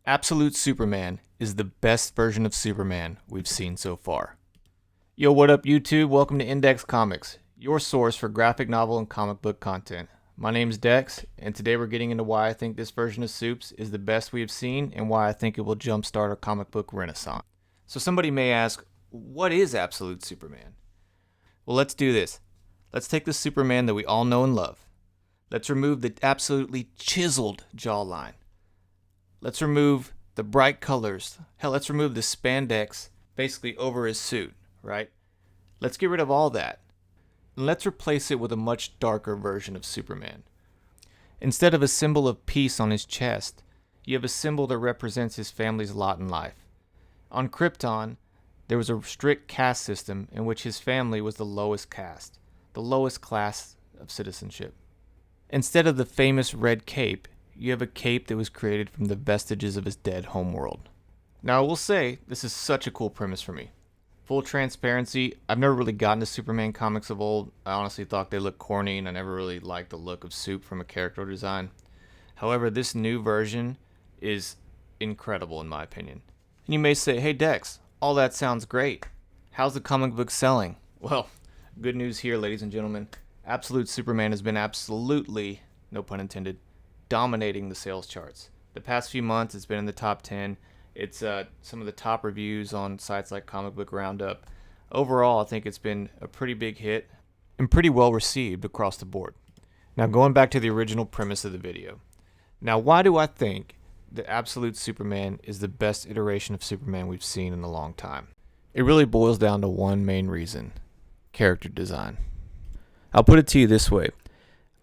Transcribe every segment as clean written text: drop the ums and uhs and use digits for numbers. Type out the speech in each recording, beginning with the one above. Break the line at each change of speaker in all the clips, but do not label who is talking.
Absolute Superman is the best version of Superman we've seen so far. Yo, what up YouTube? Welcome to Index Comics, your source for graphic novel and comic book content. My name's Dex, and today we're getting into why I think this version of Supes is the best we have seen and why I think it will jumpstart our comic book renaissance. So somebody may ask, what is Absolute Superman? Well, let's do this. Let's take the Superman that we all know and love. Let's remove the absolutely chiseled jawline. Let's remove the bright colors. Hell, let's remove the spandex basically over his suit, right? Let's get rid of all that. And let's replace it with a much darker version of Superman. Instead of a symbol of peace on his chest, you have a symbol that represents his family's lot in life. On Krypton, there was a strict caste system in which his family was the lowest caste, the lowest class of citizenship. Instead of the famous red cape, you have a cape that was created from the vestiges of his dead homeworld. Now I will say, this is such a cool premise for me. Full transparency, I've never really gotten to Superman comics of old. I honestly thought they looked corny and I never really liked the look of Supe from a character design. However, this new version is incredible in my opinion. And you may say, hey Dex, all that sounds great. How's the comic book selling? Well, good news here, ladies and gentlemen. Absolute Superman has been absolutely, no pun intended, dominating the sales charts. The past few months, it's been in the top 10. It's some of the top reviews on sites like Comic Book Roundup. Overall, I think it's been a pretty big hit and pretty well received across the board. Now, going back to the original premise of the video. Now, why do I think that Absolute Superman is the best iteration of Superman we've seen in a long time? It really boils down to one main reason: character design. I'll put it to you this way.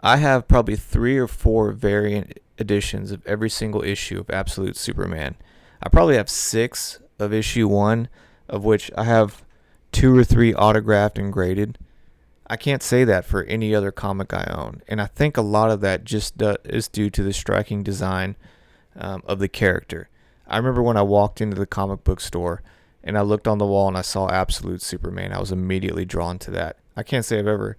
I have probably 3 or 4 variant editions of every single issue of Absolute Superman. I probably have 6 of issue 1, of which I have 2 or 3 autographed and graded. I can't say that for any other comic I own, and I think a lot of that just is due to the striking design of the character. I remember when I walked into the comic book store and I looked on the wall and I saw Absolute Superman, I was immediately drawn to that. I can't say I've ever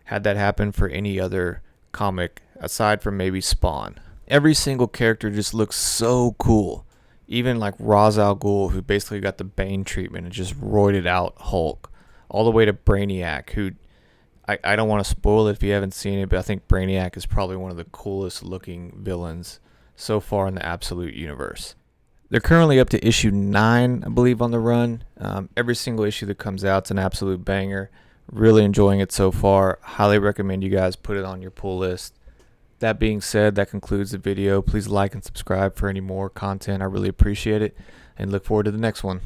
had that happen for any other comic aside from maybe Spawn. Every single character just looks so cool. Even like Ra's al Ghul, who basically got the Bane treatment and just roided out Hulk, all the way to Brainiac, who I don't want to spoil it if you haven't seen it, but I think Brainiac is probably one of the coolest looking villains so far in the Absolute universe. They're currently up to issue 9, I believe, on the run. Every single issue that comes out is an absolute banger. Really enjoying it so far. Highly recommend you guys put it on your pull list. That being said, that concludes the video. Please like and subscribe for any more content. I really appreciate it and look forward to the next one.